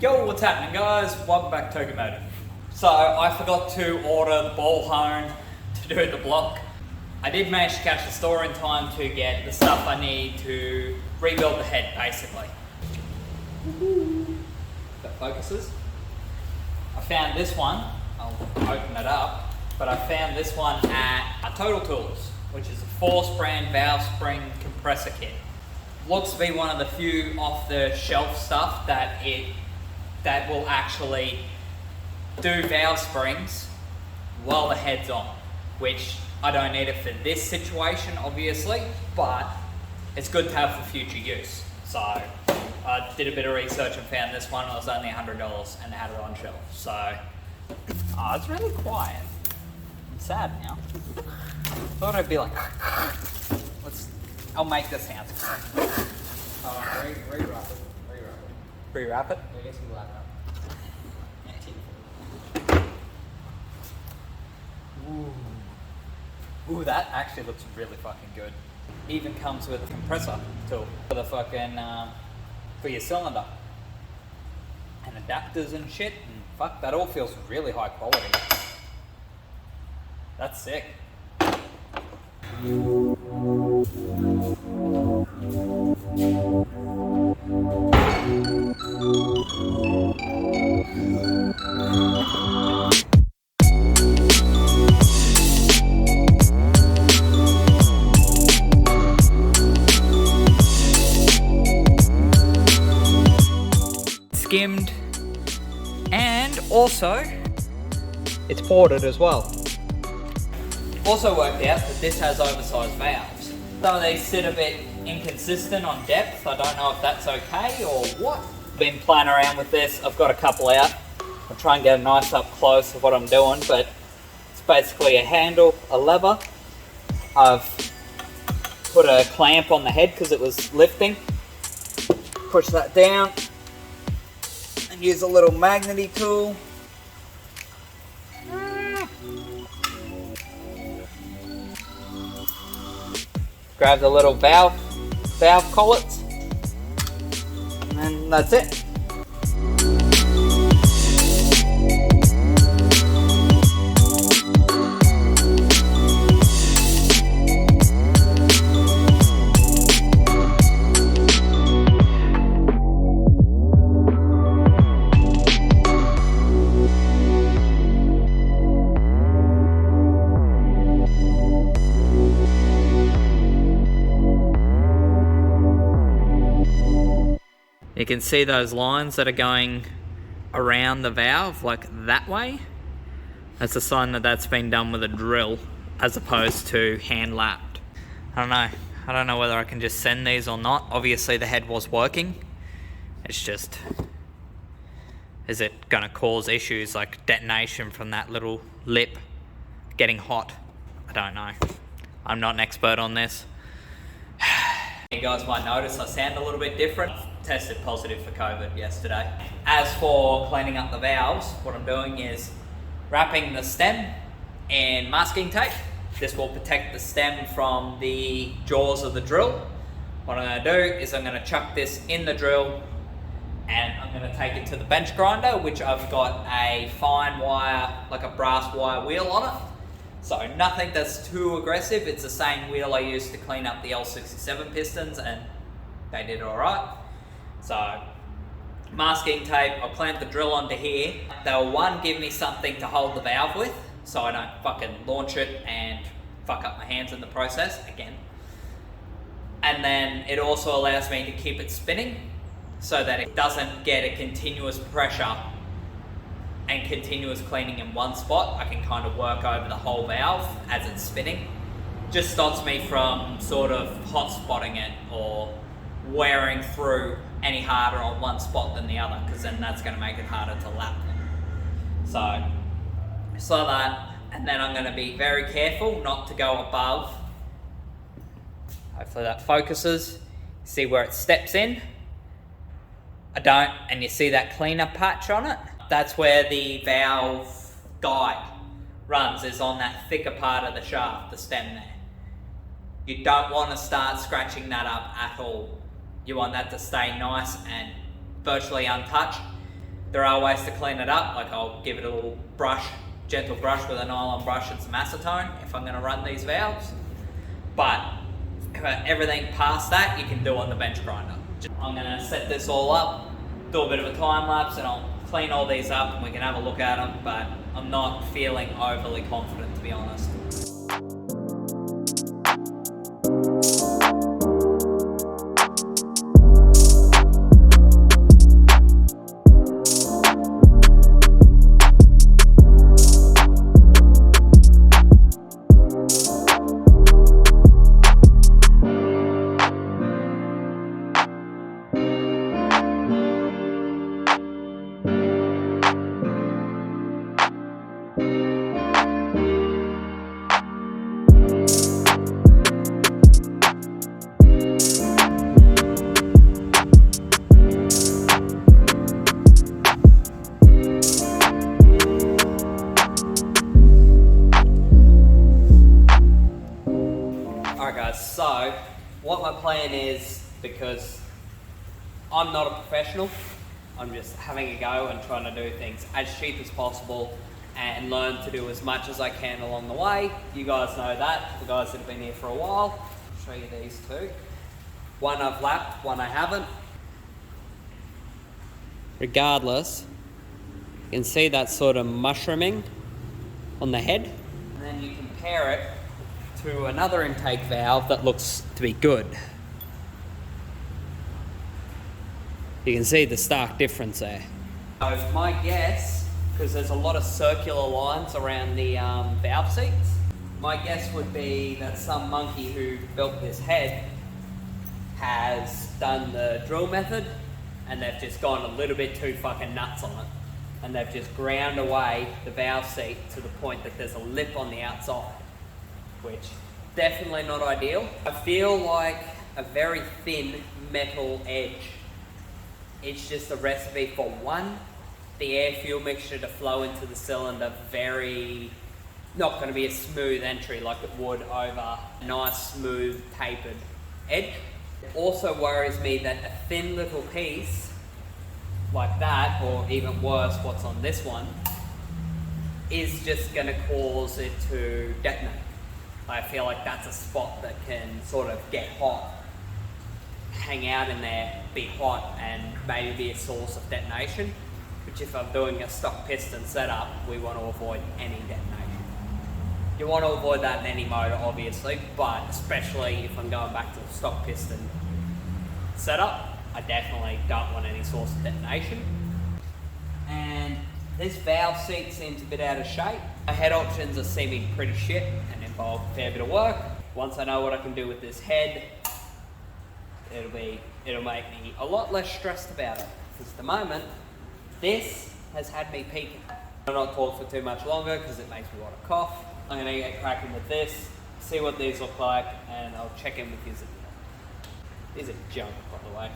Yo, what's happening guys? Welcome back to Tokomotive. So I forgot to order the ball hone to do the block. I did manage to catch the store in time to get the stuff I need to rebuild the head basically. That focuses. I found this one, I'll open it up, but I found this one at Total Tools, which is a Force brand valve spring compressor kit. Looks to be one of the few off the shelf stuff that will actually do valve springs while the head's on, which I don't need it for this situation obviously, but it's good to have for future use. So I did a bit of research and found this one. It was only $100 and they had it on shelf. So it's really quiet. I'm sad now. Thought it'd be like I'll make the sound. Rewrap it. Rewrap it? Yeah, get some black up. Ooh, that actually looks really fucking good. Even comes with a compressor tool for the fucking for your cylinder and adapters and shit. And fuck, that all feels really high quality. That's sick. Skimmed, and also it's ported as well. Also worked out that this has oversized valves. Some of these sit a bit inconsistent on depth. I don't know if that's okay or what. Been playing around with this. I've got a couple out. I'll try and get a nice up close of what I'm doing, but it's basically a handle, a lever. I've put a clamp on the head because it was lifting. Push that down. Use a little magnety tool. Grab the little valve collets, and then that's it. You can see those lines that are going around the valve, like that way. That's a sign that that's been done with a drill as opposed to hand lapped. I don't know whether I can just send these or not. Obviously the head was working. It's just, is it gonna cause issues like detonation from that little lip getting hot? I don't know. I'm not an expert on this. You guys might notice I sound a little bit different. Tested positive for COVID yesterday. As for cleaning up the valves, what I'm doing is wrapping the stem in masking tape. This will protect the stem from the jaws of the drill. What I'm going to do is I'm going to chuck this in the drill and I'm going to take it to the bench grinder, which I've got a fine wire, like a brass wire wheel on it. So nothing that's too aggressive. It's the same wheel I used to clean up the L67 pistons and they did alright. So masking tape, I'll clamp the drill onto here. They'll give me something to hold the valve with so I don't fucking launch it and fuck up my hands in the process again. And then it also allows me to keep it spinning so that it doesn't get a continuous pressure and continuous cleaning in one spot. I can kind of work over the whole valve as it's spinning. Just stops me from sort of hot spotting it or wearing through any harder on one spot than the other, because then that's going to make it harder to lap them. So that, and then I'm going to be very careful not to go above. Hopefully that focuses. See where it steps in? I don't, and you see that cleaner patch on it? That's where the valve guide runs, is on that thicker part of the shaft, the stem there. You don't want to start scratching that up at all. You want that to stay nice and virtually untouched. There are ways to clean it up, like I'll give it a little brush, gentle brush with a nylon brush and some acetone if I'm going to run these valves. But everything past that you can do on the bench grinder. I'm going to set this all up, do a bit of a time lapse, and I'll clean all these up and we can have a look at them, but I'm not feeling overly confident, to be honest. So what my plan is, because I'm not a professional, I'm just having a go and trying to do things as cheap as possible and learn to do as much as I can along the way. You guys know that, the guys that have been here for a while. I'll show you these two. One I've lapped, one I haven't. Regardless, you can see that sort of mushrooming on the head, and then you compare it to another intake valve that looks to be good. You can see the stark difference there. So my guess, because there's a lot of circular lines around the valve seats, my guess would be that some monkey who built this head has done the drill method and they've just gone a little bit too fucking nuts on it, and they've just ground away the valve seat to the point that there's a lip on the outside, which definitely not ideal. I feel like a very thin metal edge. It's just a recipe for one, the air fuel mixture to flow into the cylinder not going to be a smooth entry like it would over a nice smooth tapered edge. It also worries me that a thin little piece like that, or even worse what's on this one, is just going to cause it to detonate. I feel like that's a spot that can sort of get hot, hang out in there, be hot, and maybe be a source of detonation, which if I'm doing a stock piston setup, we want to avoid any detonation. You want to avoid that in any motor, obviously, but especially if I'm going back to the stock piston setup, I definitely don't want any source of detonation. And this valve seat seems a bit out of shape. My head options are seeming pretty shit and involve a fair bit of work. Once I know what I can do with this head, it'll make me a lot less stressed about it. Because at the moment, this has had me peaking. I'll not talk for too much longer because it makes me want to cough. I'm going to get cracking with this, see what these look like, and I'll check in with you. These are junk, by the way.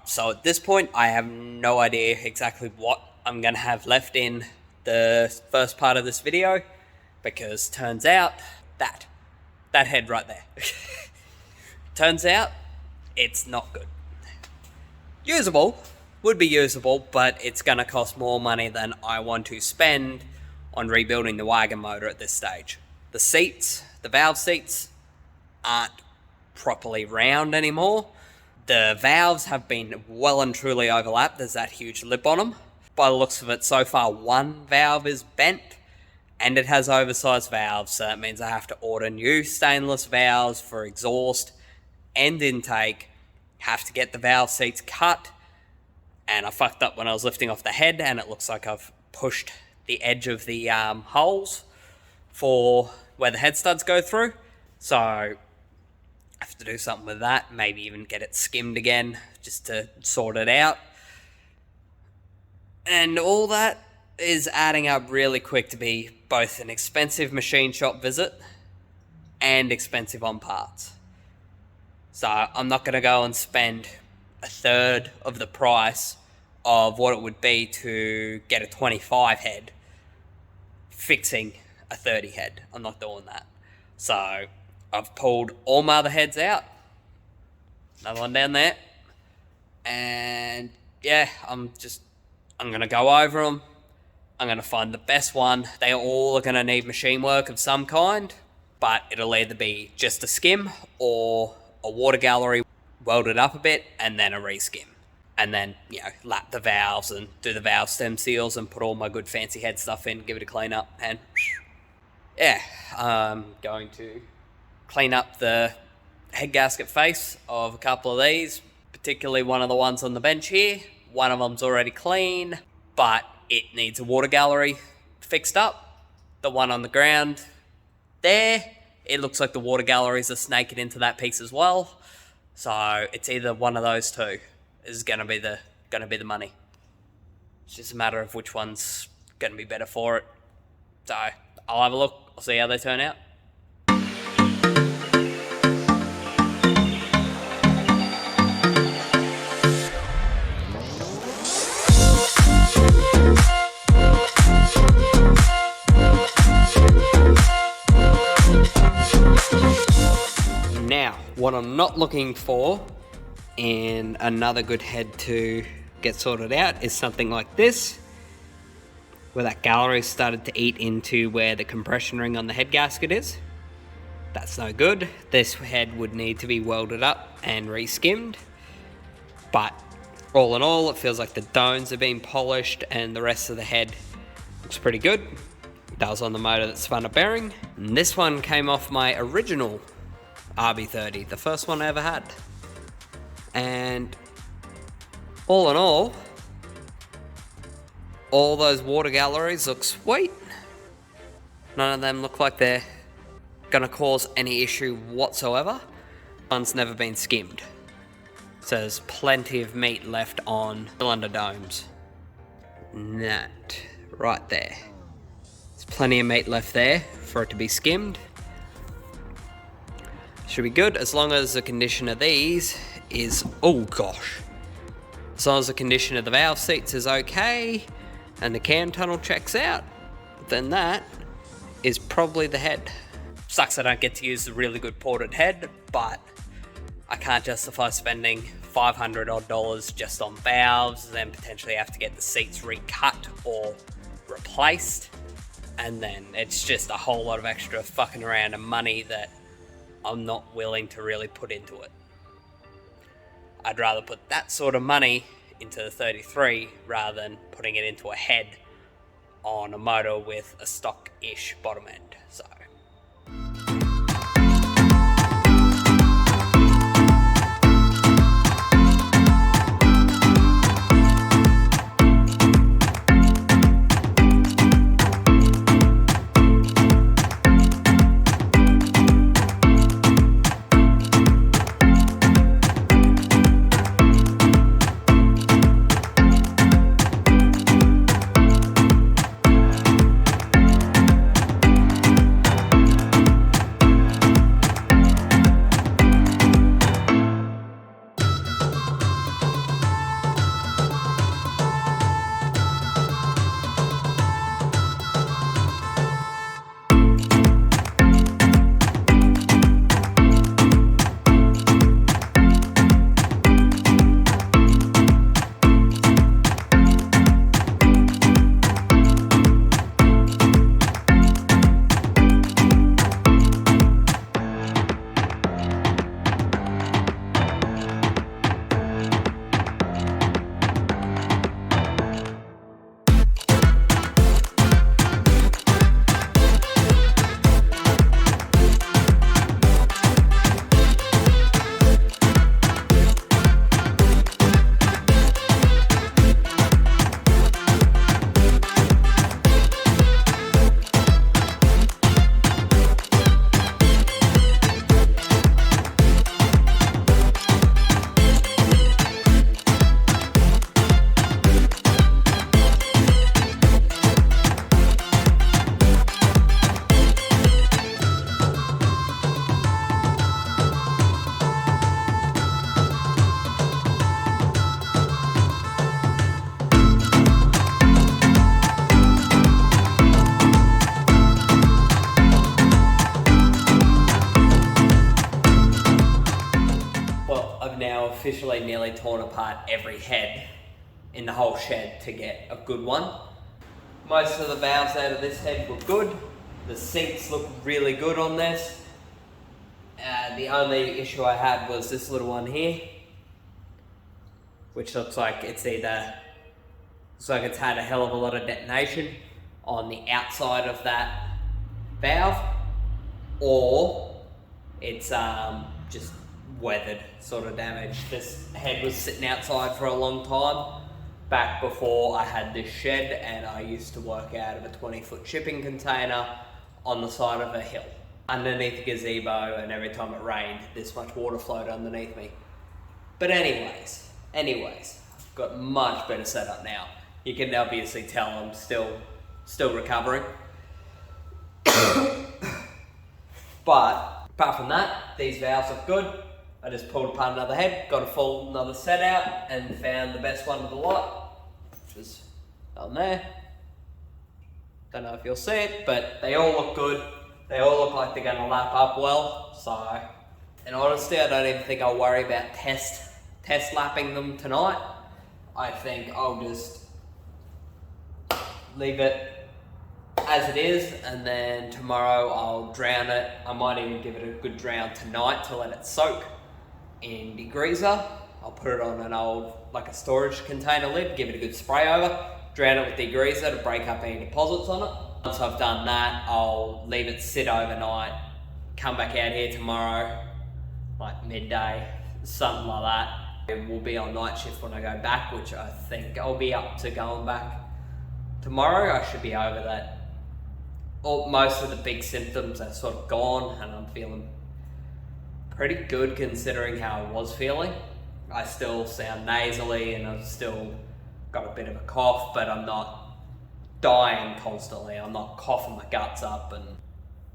So at this point, I have no idea exactly what I'm going to have left in the first part of this video, because turns out that head right there, turns out it's not good. Usable, would be usable, but it's going to cost more money than I want to spend on rebuilding the wagon motor at this stage. The seats, the valve seats, aren't properly round anymore. The valves have been well and truly overlapped. There's that huge lip on them. By the looks of it, so far one valve is bent and it has oversized valves, so that means I have to order new stainless valves for exhaust and intake, have to get the valve seats cut, and I fucked up when I was lifting off the head and it looks like I've pushed the edge of the holes for where the head studs go through. So I have to do something with that, maybe even get it skimmed again just to sort it out. And all that is adding up really quick to be both an expensive machine shop visit and expensive on parts. So I'm not going to go and spend a third of the price of what it would be to get a 25 head fixing a 30 head. I'm not doing that. So I've pulled all my other heads out. Another one down there. And yeah, I'm going to go over them. I'm going to find the best one. They all are going to need machine work of some kind, but it'll either be just a skim or a water gallery, weld it up a bit, and then a reskim. And then, lap the valves and do the valve stem seals and put all my good fancy head stuff in, give it a clean up, and yeah, I'm going to clean up the head gasket face of a couple of these, particularly one of the ones on the bench here. One of them's already clean, but it needs a water gallery fixed up. The one on the ground there, it looks like the water galleries are snaking into that piece as well. So it's either one of those two is going to be the money. It's just a matter of which one's going to be better for it. So I'll have a look. I'll see how they turn out. Now, what I'm not looking for in another good head to get sorted out is something like this, where that gallery started to eat into where the compression ring on the head gasket is. That's no good. This head would need to be welded up and re-skimmed, but all in all, it feels like the domes have been polished and the rest of the head looks pretty good. That was on the motor that spun a bearing. And this one came off my original RB30, the first one I ever had. And all in all those water galleries look sweet. None of them look like they're gonna cause any issue whatsoever. One's never been skimmed. So there's plenty of meat left on cylinder domes. And that right there. There's plenty of meat left there for it to be skimmed. Should be good as long as the condition of these is, as long as the condition of the valve seats is okay and the cam tunnel checks out, then that is probably the head. Sucks I don't get to use the really good ported head, but I can't justify spending $500 odd just on valves, then potentially have to get the seats recut or replaced, and then it's just a whole lot of extra fucking around and money that I'm not willing to really put into it. I'd rather put that sort of money into the 33 rather than putting it into a head on a motor with a stock-ish bottom end. So officially nearly torn apart every head in the whole shed to get a good one. Most of the valves out of this head look good. The sinks look really good on this. The only issue I had was this little one here, which looks like it's had a hell of a lot of detonation on the outside of that valve, or it's just weathered sort of damage. This head was sitting outside for a long time, back before I had this shed, and I used to work out of a 20-foot shipping container on the side of a hill underneath a gazebo, and every time it rained this much water flowed underneath me. But anyways, I've got much better setup now. You can obviously tell I'm still recovering. But apart from that, these valves look good. I just pulled apart another head, got a full another set out, and found the best one of the lot, which is down there. Don't know if you'll see it, but they all look good. They all look like they're going to lap up well. So, in honesty, I don't even think I'll worry about test lapping them tonight. I think I'll just leave it as it is, and then tomorrow I'll drown it. I might even give it a good drown tonight to let it soak in degreaser. I'll put it on an old, like a storage container lid, give it a good spray over, drown it with degreaser to break up any deposits on it. Once I've done that, I'll leave it sit overnight, come back out here tomorrow, like midday, something like that. We'll be on night shift when I go back, which I think I'll be up to going back tomorrow. I should be over that. Most of the big symptoms are sort of gone, and I'm feeling pretty good considering how I was feeling. I still sound nasally and I've still got a bit of a cough, but I'm not dying constantly. I'm not coughing my guts up, and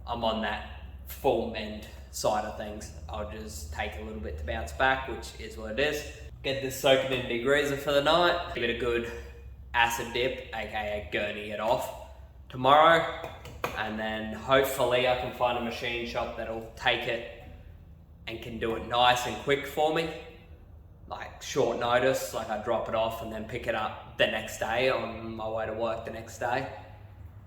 I'm on that full mend side of things. I'll just take a little bit to bounce back, which is what it is. Get this soaking in degreaser for the night, give it a good acid dip, aka gurney it off tomorrow, and then hopefully I can find a machine shop that'll take it and can do it nice and quick for me, like short notice, like I drop it off and then pick it up the next day on my way to work the next day,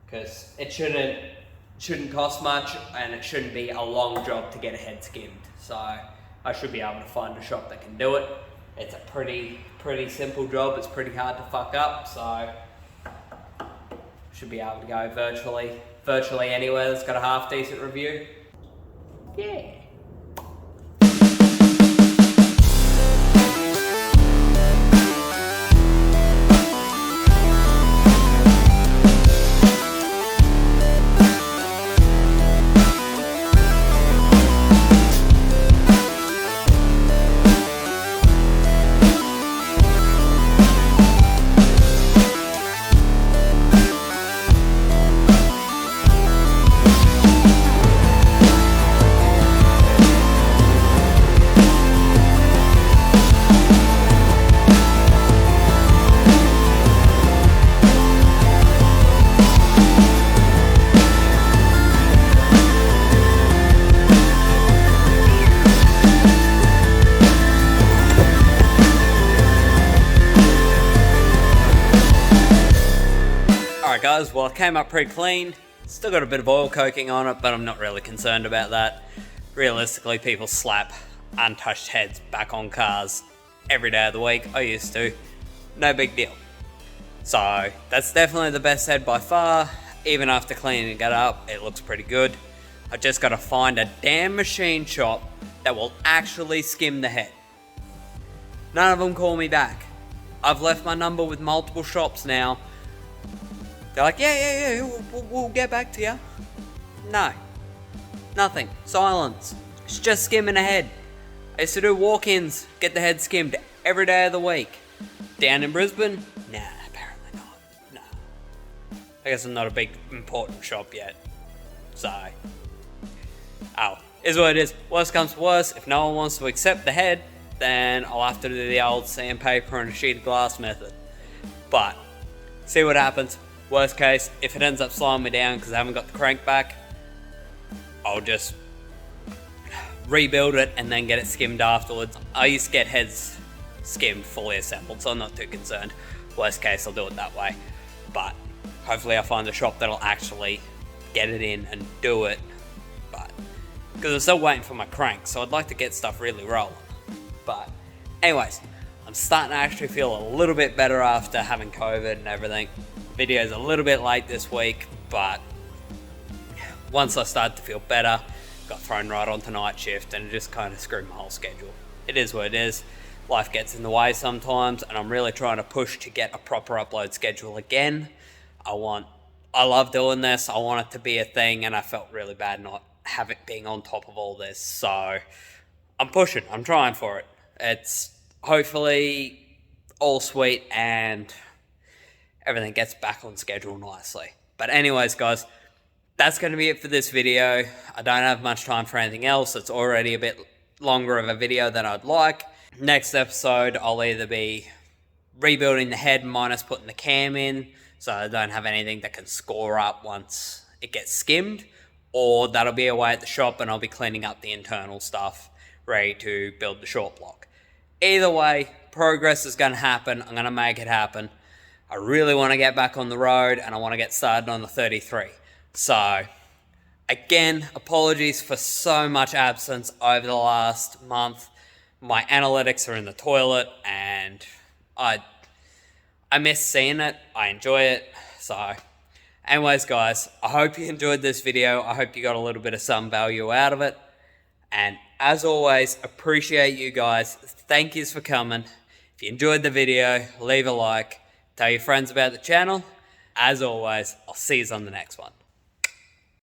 because it shouldn't cost much, and it shouldn't be a long job to get a head skimmed. So I should be able to find a shop that can do it. It's a pretty simple job. It's pretty hard to fuck up, so should be able to go virtually anywhere that's got a half decent review. Yeah. Guys, well, it came up pretty clean. Still got a bit of oil coking on it, but I'm not really concerned about that. Realistically, people slap untouched heads back on cars every day of the week. I used to. No big deal. So that's definitely the best head by far. Even after cleaning it up, it looks pretty good. I just got to find a damn machine shop that will actually skim the head. None of them call me back. I've left my number with multiple shops now. They're like, yeah, we'll get back to you. No. Nothing. Silence. It's just skimming a head. I used to do walk-ins, get the head skimmed every day of the week. Down in Brisbane? Nah, apparently not. No. I guess I'm not a big, important shop yet. So. Oh, is what it is. Worst comes to worst, if no one wants to accept the head, then I'll have to do the old sandpaper and a sheet of glass method. But, see what happens. Worst case, if it ends up slowing me down because I haven't got the crank back, I'll just rebuild it and then get it skimmed afterwards. I used to get heads skimmed fully assembled, so I'm not too concerned. Worst case, I'll do it that way. But hopefully I find a shop that'll actually get it in and do it. But because I'm still waiting for my crank, so I'd like to get stuff really rolling. But anyways, I'm starting to actually feel a little bit better after having COVID and everything. Video's a little bit late this week, but once I started to feel better, got thrown right onto night shift and it just kind of screwed my whole schedule. It is what it is. Life gets in the way sometimes, and I'm really trying to push to get a proper upload schedule again. I love doing this. I want it to be a thing, and I felt really bad not have it being on top of all this. So I'm pushing. I'm trying for it. It's hopefully all sweet and everything gets back on schedule nicely. But anyways, guys, that's going to be it for this video. I don't have much time for anything else. It's already a bit longer of a video than I'd like. Next episode, I'll either be rebuilding the head minus putting the cam in, so I don't have anything that can score up once it gets skimmed, or that'll be away at the shop and I'll be cleaning up the internal stuff, ready to build the short block. Either way, progress is going to happen. I'm going to make it happen. I really want to get back on the road, and I want to get started on the 33. So, again, apologies for so much absence over the last month. My analytics are in the toilet, and I miss seeing it. I enjoy it. So, anyways, guys, I hope you enjoyed this video. I hope you got a little bit of some value out of it. And as always, appreciate you guys. Thank yous for coming. If you enjoyed the video, leave a like. Tell your friends about the channel. As always, I'll see you on the next one.